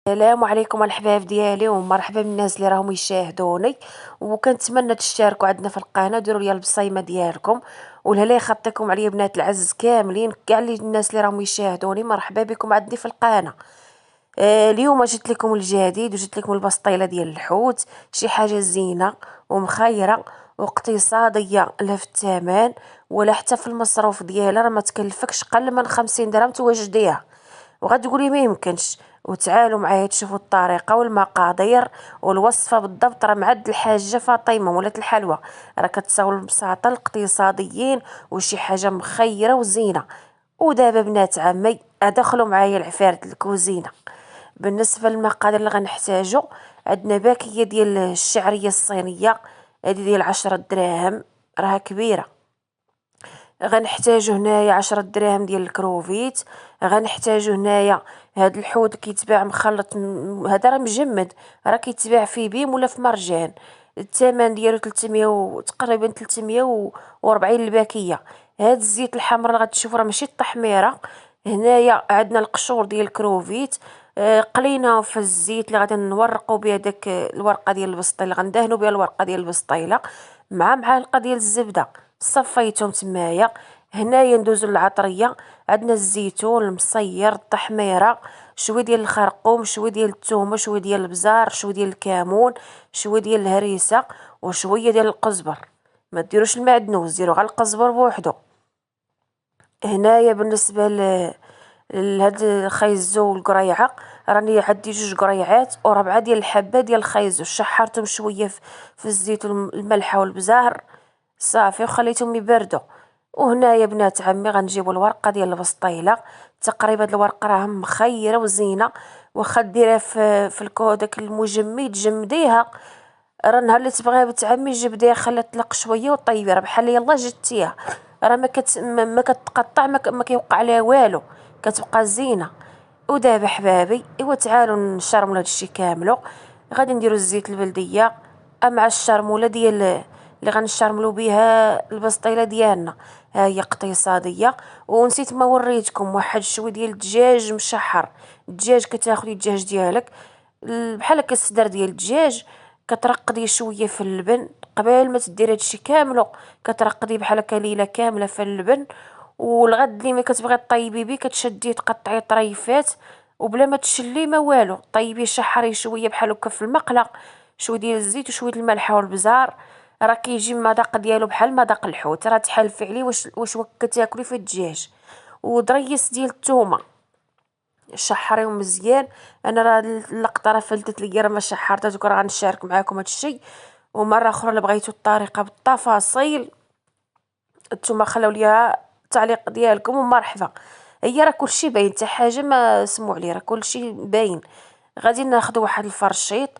السلام عليكم الحباب ديالي ومرحبا بالناس اللي راهم يشاهدوني، وكنتمنى تشتركوا عندنا في القناه، ديروا لي البصيمه ديالكم والهلا يخطيكم عليا بنات العز كاملين كاع اللي الناس اللي راهم يشاهدوني. مرحبا بكم عندي في القناه. اليوم جبت لكم الجديد وجبت لكم البسطيله ديال الحوت، شي حاجه زينه ومخيره واقتصاديه، لا في الثمن ولا حتى في المصروف ديالها، راه ما تكلفكش قل من 50 درهم توجديها. وغتقولي ما يمكنش، وتعالوا معايا تشوفوا الطريقه والمقادير والوصفه بالضبط. راه معد الحاجه فاطمه ولات الحلوى، راه كتصاول ببساطه الاقتصاديين وشي حاجه مخيره وزينه. ودابا بنات عمي ادخلوا معايا العفارة الكوزينه. بالنسبه للمقادير اللي غنحتاجو، عندنا باكيه ديال الشعريه الصينيه، هذه ديال 10 دراهم، راها كبيره. غنحتاجو هنايا 10 دراهم ديال الكروفيت. غنحتاجو هنايا هاد الحوت كيتباع مخلط، هذا راه مجمد، راه كيتباع في بيم ولا في مرجان. الثمن ديالو 300 تقريبا 340 الباكيه. هاد الزيت الحمر اللي غتشوفوا راه ماشي التحميره. هنايا عندنا القشور ديال الكروفيت، قلينا في الزيت اللي غادي نورقوا بها داك الورقه ديال البسطيله، غندهنوا بها الورقه ديال البسطيله مع معلقه ديال الزبده. صفيتهم تمايا. هنايا ندوزو للعطريه، عندنا الزيتون المصير، التحميره، شويه ديال الخرقوم، شويه ديال الثومه، شويه ديال البزار، شويه ديال الكمون، شويه ديال الهريسه، وشويه ديال القزبر. ما ديروش المعدنوس، ديروا غير القزبر بوحدو. هنايا بالنسبه لهاد الخيزو والقريعه، راني عندي 2 قريعات و4 ديال الحبات ديال الخيزو، شحرتهم شويه في الزيت والملحه والبزار صافي وخليتهم يبردوا. وهنايا بنات عمي غنجيبوا الورقه ديال البسطيله، تقريبا الورقه راه مخيره وزينه، واخا ديرها في داك المجمد جمديها. راه نهار اللي تبغيها بنت عمي جبديها خليها تطلق شويه وطيبي، راه بحال يلا جدتيها، راه ما كتقطع، ما كيوقع عليها والو، كتبقى زينه. ودابا حبابي ايوا تعالوا نشرموا هادشي كاملو. غادي نديروا الزيت البلديه مع الشرموله ديال اللي غنشرملو بها البسطيله ديالنا، ها هي اقتصاديه. ونسيت ما وريتكم واحد شويه ديال الدجاج مشحر. الدجاج كتاخدي الدجاج ديالك بحال هكا الصدر ديال الدجاج، كترقديه شويه في اللبن قبل ما تدير هادشي كاملو، كترقديه بحال هكا ليله كامله في اللبن. والغد اللي ما كتبغي طيبي بيه كتشديه تقطعيه طريفات، وبلا ما تشلي ما والو، طيبيه شحريه شويه بحال هكا في المقله، شويه ديال الزيت وشويه الملح والبزار. راه كيجي المذاق ديالو بحال مذاق الحوت، راه تحالفي عليه واش كتاكلي في الدجاج. ودريس ديال الثومه شحريهم مزيان. انا راه اللقطه راه فلتت ليا، راه ما شحرتها، راه غنشارك معكم هادشي. ومره اخرى اللي بغيتو الطريقه بالتفاصيل نتوما خليو ليها التعليق ديالكم ومرحبا. هي راه كلشي باين، حتى حاجه ما سمعوا لي، راه كلشي باين. غادي ناخذ واحد الفرشيط،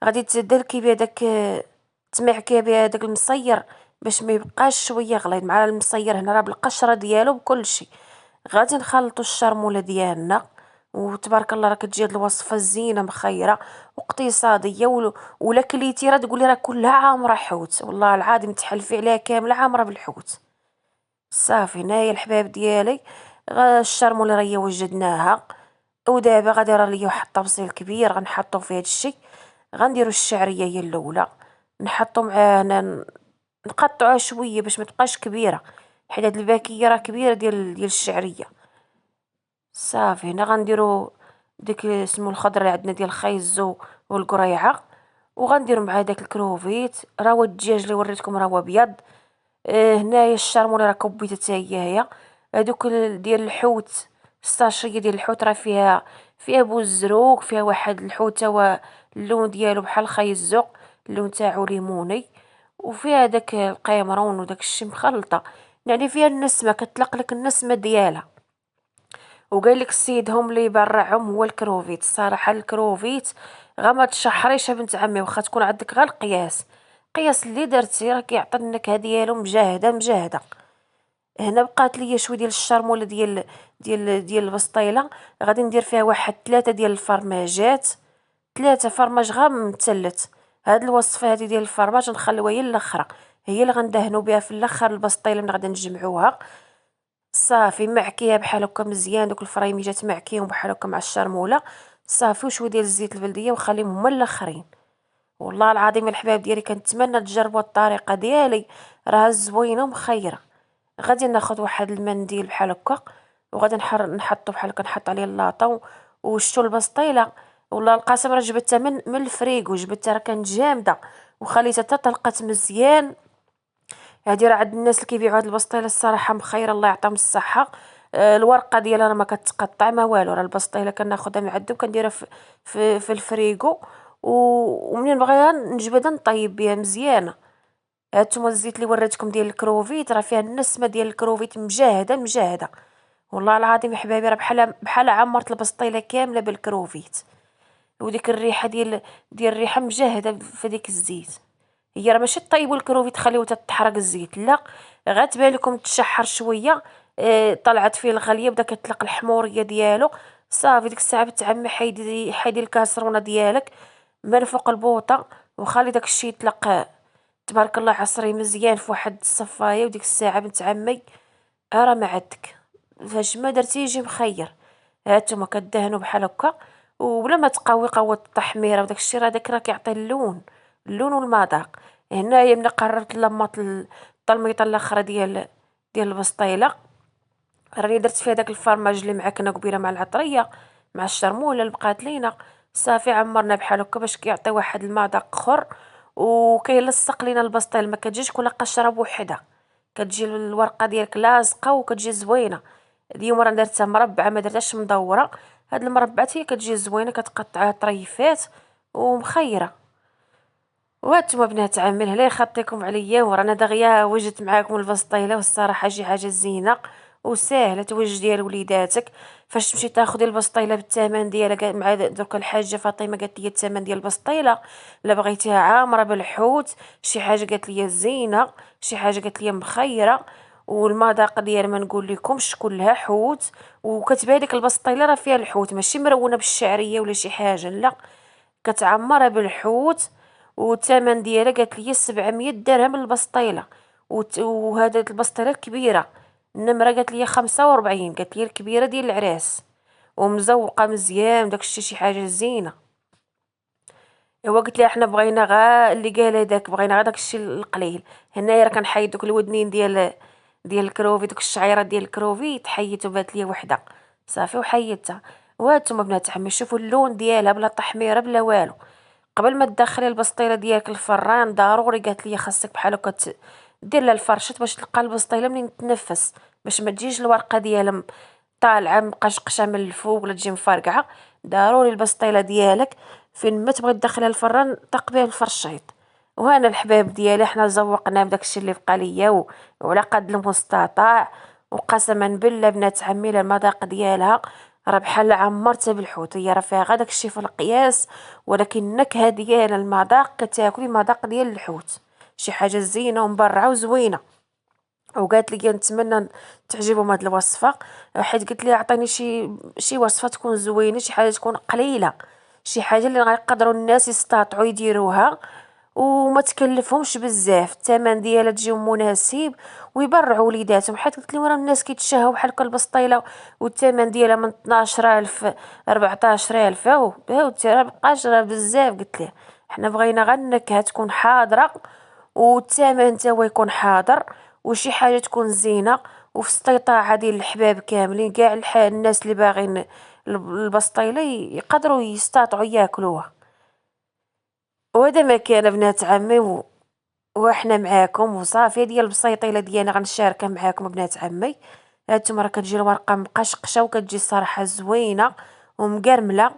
غادي تدلكي بها داك، تمعكي بها داك المصير باش ما يبقاش شويه غليظ مع المصير، هنا راه بالقشره ديالو بكلشي. غادي نخلطوا الشرموله ديالنا، وتبارك الله راه كتجي هاد الوصفه زينه مخيره واقتصاديه، ولا كليتي راه تقولي راه كلها عامره حوت، والله العظيم تحلفي عليها كامله عامره بالحوت. صافي هنايا الحباب ديالي، الشرموله راه هي وجدناها. ودابا غادي راه ليا واحد الطبسيل كبير غنحطو فيه هادشي. غنديرو الشعريه هي الاولى، نحطو معاه هنا، نقطعوها شويه باش ما تبقاش كبيره، حيت هاد الباكيه راه كبيره ديال الشعريه. صافي هنا غنديرو ديك اسمو الخضره اللي عندنا ديال الخيزو والقريعه، وغنديرو مع داك الكروفيت. راه هو الدجاج اللي وريتكم راه هو ابيض. هنايا الشرموله راه كبيته حتى هي. هادوك ديال الحوت، الساشيه ديال الحوت راه فيها بوزروك، فيها واحد الحوت هو اللون ديالو بحال الخيزو، اللون تاعو ليموني، وفيها داك القيمرون وداك الشي مخلطه، يعني فيها النسمه، كتطلق لك النسمه ديالها. وقال لك السيد هم اللي يبرعهم هو الكروفيت. الصراحه الكروفيت غا ما تشحريش بنت عمي، واخا تكون عندك غير القياس اللي درتي راه كيعطي النكهه ديالو مجاهده مجاهده. هنا بقات لي شويه ديال الشرموله ديال البسطيله، غادي ندير فيها واحد 3 ديال الفرماجات، 3 فرماج غا مثلث. هاد الوصفه هادي ديال الفرماج نخليوها هي الاخرى، هي اللي غندهنوا بها في الاخر البسطيله من غادي نجمعوها. صافي معكيها بحال هكا مزيان، دوك الفريميجات معكيهم بحال هكا مع الشرموله. صافي وشويه ديال الزيت البلديه وخليهم هما الاخرين. والله العظيم الحباب ديالي كنتمنى تجربوا الطريقه ديالي، راه زوينه ومخيره. غادي ناخذ واحد المنديل بحال هكا، وغادي نحطو بحال هكا، نحط عليه اللاطه وشتو البسطيله. والله القاسم راه جبتها من الفريكو، جبتها راه كانت جامده وخليتها حتى طلقت مزيان. هادي راه عند الناس اللي كيبيعوا هاد البسطيله الصراحه مخيره، الله يعطيهم الصحه. الورقه ديالها راه ما كتقطع ما والو، راه البسطيله كناخذها من عندهم كنديرها في الفريكو، ومنين بغيها نجبدها نطيب بها مزيانه. هانتوما الزيت اللي وريتكم ديال الكروفيت راه فيها النسمه ديال الكروفيت مجاهده مجاهده. والله العظيم يا حبايبي راه بحال عمرت البسطيله كامله بالكروفيت. وديك الريحه ديال الريحه مجاهده في ديك الزيت. هي راه ماشي طيبوا الكروفيت تخليوه تحرق الزيت، لا، غير تبان لكم تشحر شويه. طلعت فيه الغليه بدا كتطلق الحموريه ديالو. صافي ديك الساعه بتعمي حيدي الكاسرونه ديالك من فوق البوطه، وخلي داك الشيء يطلق. تبارك الله عصريه مزيان في واحد الصفايه، وديك الساعه بنت عمي راه ما عندك فاش ما درتي يجي مخير. هانتوما كدهنوا بحال هكا، وبلا ما تقوي قوه التحميره وداك الشيء، راه داك راه كيعطي اللون والمذاق. هنايا ملي قربت لمط الطلميطه الاخرى ديال البسطيله، راني درت فيها داك الفرماج اللي معكنا قبيله مع العطريه مع الشرموله اللي بقات لينا. صافي عمرنا بحال هكا باش كيعطي واحد المذاق اخر، وكيلصق لينا البسطيل، ما كتجيش كل قشره بوحدها، كتجي الورقه ديالك لاصقه وكتجي زوينه. اليوم راه درتها مربعه ما درتهاش مدوره. هاد المربعات هي كتجي زوينه، كتقطعها طريفات ومخيره. وهانتوما بنات عمي لا يخطيكم عليا، ورانا دغيا وجدت معاكم البسطيله، والصراحه شي حاجه زينه وسهله توجديها لوليداتك. فاش تمشي تاخدي البسطيله بالثمن ديالها، مع درك الحاجه فاطمه قالت لي الثمن ديال البسطيله، لا بغيتيها عامره بالحوت، شي حاجه قالت لي زينه، شي حاجه قالت لي مخيره. والمذاق ديال ما نقول لكمش كلها حوت. وكتبان لك البسطيله راه فيها الحوت، ماشي مرونه بالشعريه ولا شي حاجه، لا، كتعمرها بالحوت. والثمن ديالها قالت لي 700 درهم البسطيله. وهذا البسطيله الكبيره النمره قالت لي 45، قالت لي الكبيره ديال العراس ومزوقه مزيان داكشي شي حاجه زينه. هو قلت لها احنا بغينا غا اللي قال هذاك، بغينا غا داكشي القليل. هنايا راه كنحيد دوك الودنين ديال الكروفي، دوك الشعيرات ديال الكروفي تحيدت وبات لي وحده. صافي وحيدتها. وهانتوما بنات عمي شوفوا اللون ديالها بلا تحميره بلا والو. قبل ما تدخلي البسطيله ديالك الفران ضروري قالت لي خاصك بحال هكا دير لها الفرشط باش تلقى البسطيله منين تنفس، باش ما تجيش الورقه ديالها طالعه مقشقشه من الفوق ولا تجي مفرقعه. ضروري البسطيله ديالك فين ما تبغي تدخلها الفران طق بها الفرشيط. وهنا الحباب ديالي حنا زوقنا بداك الشيء اللي بقى ليا وعلى قد المستطاع. وقسما بالله بنات عمي المذاق ديالها راه بحال عمرتها بالحوت. هي راه فيها غير داك الشيء في القياس، ولكن النكهه ديال المذاق كتاكلي مذاق ديال الحوت. شي حاجه زينه ومبرعه وزوينه. وقالت لي نتمنى تعجبهم هاد الوصفه، حيت قلت لي عطيني شي وصفه تكون زوينه، شي حاجه تكون قليله، شي حاجه اللي غيقدروا الناس يستطيعوا يديروها وما تكلفهمش بزاف، الثمن ديالها تجيهم مناسب ويبرعوا وليداتهم. حيت قلت لهم راه الناس كيتشهوا بحال هكا البسطيله والثمن ديالها من 12000 14000 هاو راه بقاش راه بزاف. قلت ليه حنا بغينا غير النكهه تكون حاضره، والثمن تا هو يكون حاضر، وشي حاجه تكون زينه وفي استطاعه ديال الحباب كاملين كاع الناس اللي باغين البسطيله يقدروا يستطيعوا ياكلوها. وهذا ما كان بنات عمي وحنا معاكم. وصافي ديال البسيطيله ديالنا غنشاركها معاكم بنات عمي. هانتوما راه كتجي الورقه مقشقشه وكتجي الصراحه زوينه ومقرمله،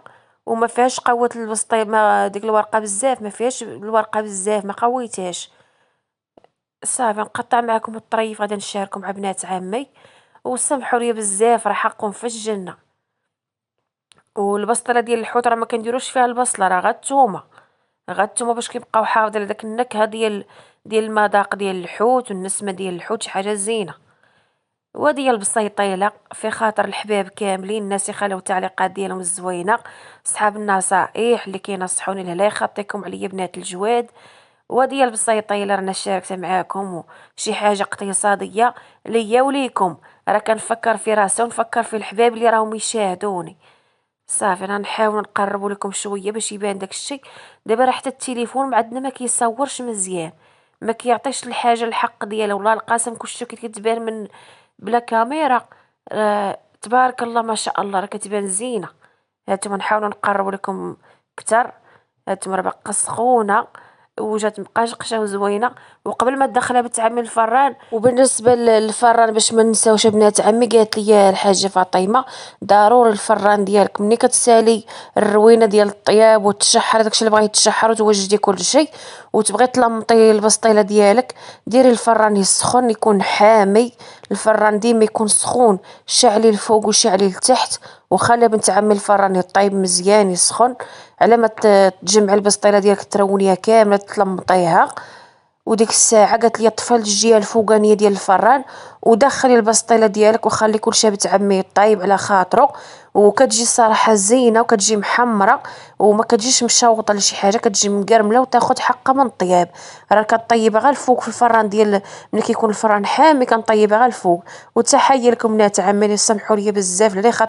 وما فيهاش قوه البسطيله، ما ديك الورقه بزاف، ما فيهاش الورقه بزاف، ما قويتهاش. صافي نقطع معكم الطريف غادي نشاركو مع بنات عمي. وسمحوا لي بزاف راه حقهم في الجنه. والبسطله ديال الحوت راه ما كنديروش فيها البصله، راه غير الثومه باش كيبقاو حافظين داك النكهه ديال المذاق ديال الحوت والنسمه ديال الحوت، شي حاجه زينه. وهذه هي البسيطيله في خاطر الحباب كاملين، الناس يخليو التعليقات ديالهم الزوينه، صحاب النصائح اللي كينصحوني لا يخطيكم عليا بنات الجواد. وهذه هي البسيطيله رانا شاركتها معاكم، وشي حاجه اقتصاديه ليا وليكم. راه كنفكر في راسي ونفكر في الحباب اللي راهم يشاهدوني. صافي انا نحاول نقرب لكم شويه باش يبان داك الشيء. دابا راه حتى التليفون عندنا ما كيصورش مزيان، ما كيعطيش الحاجه الحق ديالها، والله القسم كلشي كتبان من بلا كاميرا. تبارك الله ما شاء الله راه كتبان زينه. هانتوما نحاولوا نقربوا لكم كتر. هانتوما راه باقا سخونه وجات مقشقشه وزوينه. وقبل ما تدخلها بتعمل الفران، وبالنسبه للفران باش ما نساوش بنات عمي، قالت لي الحاجه فاطمه ضروري الفران ديالك ملي كتسالي الروينه ديال الطياب وتشحر داكشي اللي بغا يتشحر وتوجدي كل شيء وتبغي تلمطي البسطيله ديالك، ديري الفران يسخن يكون حامي. الفران ديما يكون سخون، شعلي الفوق وشعلي لتحت وخلي بنت عمي الفران يطيب مزيان يسخن على ما تجمعي البسطيله ديالك ترونيها كامله تلمطيها. وديك الساعه قالت لي طفي الجهه الفوقانيه ديال الفران ودخلي البسطيله ديالك وخلي كلشي بتعمي طيب على خاطرو. وكتجي الصراحه زينه وكتجي محمره وما كتجيش مشوطه لشي حاجه، كتجي مقرمله وتاخذ حقها من الطياب. راه كطيبها غير الفوق في الفران ديال ملي كيكون الفران حامي كنطيبها غير الفوق. وتحيه لكم بنات عمي، سمحوا لي بزاف اللي